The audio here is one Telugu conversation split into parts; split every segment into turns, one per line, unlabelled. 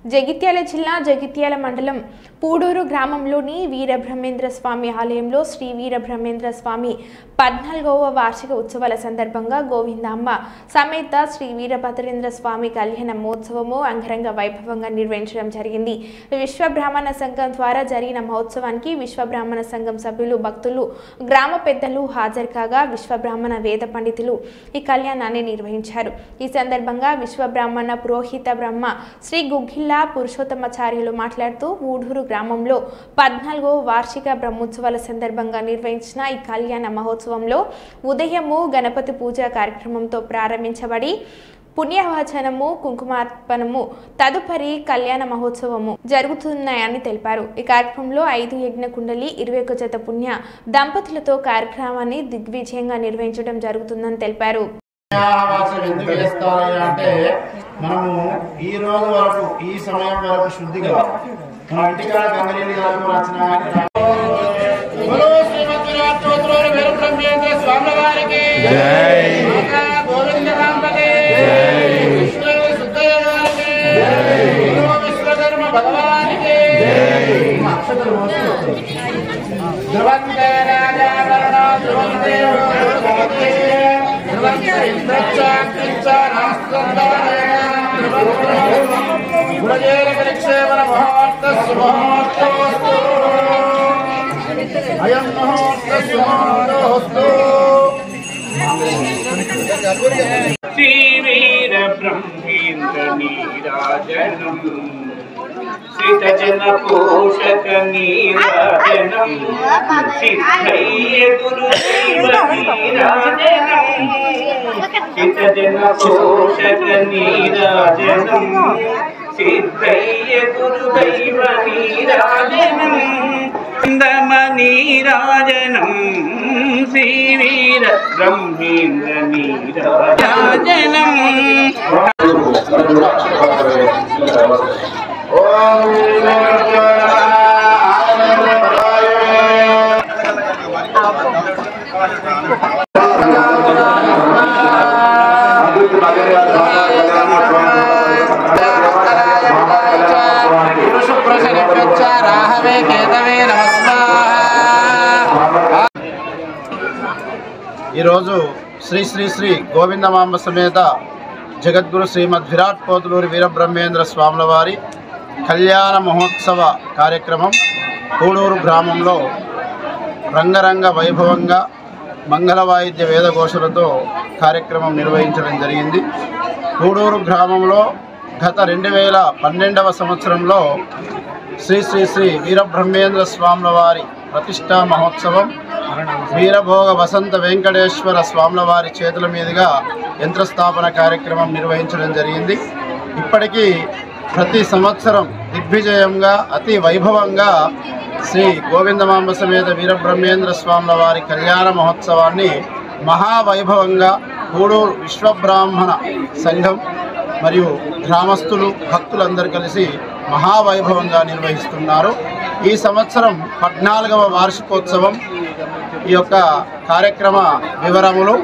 జగిత్యాల జిల్లా జగిత్యాల మండలం పూడూరు గ్రామంలోని వీరబ్రహ్మేంద్ర స్వామి ఆలయంలో శ్రీ వీరబ్రహ్మేంద్ర స్వామి 14వ వార్షిక ఉత్సవాల సందర్భంగా గోవిందాంబ సమేత శ్రీ వీరభద్రేంద్ర స్వామి కళ్యాణ మహోత్సవము అంగరంగ వైభవంగా నిర్వహించడం జరిగింది. విశ్వబ్రాహ్మణ సంఘం ద్వారా జరిగిన మహోత్సవానికి విశ్వబ్రాహ్మణ సంఘం సభ్యులు, భక్తులు, గ్రామ పెద్దలు హాజరు కాగా విశ్వబ్రాహ్మణ వేద పండితులు ఈ కళ్యాణాన్ని నిర్వహించారు. ఈ సందర్భంగా విశ్వబ్రాహ్మణ పురోహిత బ్రహ్మ శ్రీ గుగ్గిల్లా పురుషోత్తమాచార్యులు మాట్లాడుతూ ఊడూరు గ్రామంలో 14వ వార్షిక బ్రహ్మోత్సవాల సందర్భంగా నిర్వహించిన ఈ కళ్యాణ మహోత్సవంలో ఉదయము గణపతి పూజ కార్యక్రమంతో ప్రారంభించబడి పుణ్యవచనము, కుంకుమార్పణము తదుపరి కళ్యాణ మహోత్సవము జరుగుతున్నాయని తెలిపారు. ఈ కార్యక్రమంలో 5 యజ్ఞ కుండలి, 21 జత పుణ్య దంపతులతో కార్యక్రమాన్ని దిగ్విజయంగా నిర్వహించడం జరుగుతుందని తెలిపారు.
మనము ఈ రోజు వరకు ఈ సమయం వరకు శుద్ధిగా మన ఇంటికాడ గంగనీళ్ళు విశ్వకర్మ భగవానికి
శ్రీ వీర బ్రహ్మేంద్ర నీరాజనం శ్రీతజన పోషక నీరాజనం సిద్ధయ్య గురుదైవ నీరాజనం శ్రీతజన పోషక నీరాజనం సిద్ధయ్య గురుదైవ నీరాజనం అందమ నీరాజనం శ్రీ వీర బ్రహ్మేంద్ర నీరాజనం.
ఈరోజు శ్రీ శ్రీ శ్రీ గోవిందమాంబ సమేత జగద్గురు శ్రీమద్ విరాట్ పోతులూరి వీరబ్రహ్మేంద్ర స్వాముల వారి కళ్యాణ మహోత్సవ కార్యక్రమం పూడూరు గ్రామంలో రంగరంగ వైభవంగా మంగళ వాయిద్య వేదఘోషలతో కార్యక్రమం నిర్వహించడం జరిగింది. పూడూరు గ్రామంలో గత 2012వ సంవత్సరంలో శ్రీ శ్రీ శ్రీ వీరబ్రహ్మేంద్ర స్వాముల వారి ప్రతిష్టా మహోత్సవం వీరభోగ వసంత వెంకటేశ్వర స్వాముల వారి చేతుల మీదుగా యంత్రస్థాపన కార్యక్రమం నిర్వహించడం జరిగింది. ఇప్పటికీ ప్రతి సంవత్సరం దిగ్విజయంగా అతి వైభవంగా శ్రీ గోవిందమాంబ సమేత వీరబ్రహ్మేంద్ర స్వాముల వారి కళ్యాణ మహోత్సవాన్ని మహావైభవంగా పూడూరు విశ్వబ్రాహ్మణ సంఘం మరియు గ్రామస్తులు, భక్తులందరూ కలిసి మహావైభవంగా నిర్వహిస్తున్నారు. ఈ సంవత్సరం 14వ వార్షికోత్సవం ఈ యొక్క కార్యక్రమ వివరములు.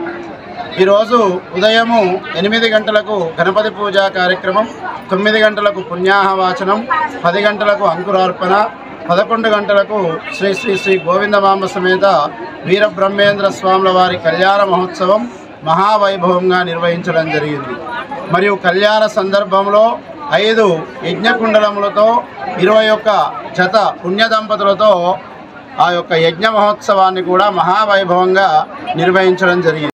ఈరోజు ఉదయము 8 గంటలకు గణపతి పూజా కార్యక్రమం, 9 గంటలకు పుణ్యాహవాచనం, 10 గంటలకు అంకురార్పణ, 11 గంటలకు శ్రీ శ్రీ శ్రీ గోవిందమాంబ సమేత వీరబ్రహ్మేంద్ర స్వాముల వారి కళ్యాణ మహోత్సవం మహావైభవంగా నిర్వహించడం జరిగింది. మరియు కళ్యాణ సందర్భంలో 5 యజ్ఞకుండలములతో 21 జత పుణ్య దంపతులతో ఆ యొక్క యజ్ఞ మహోత్సవాన్ని కూడా మహావైభవంగా నిర్వహించడం జరిగింది.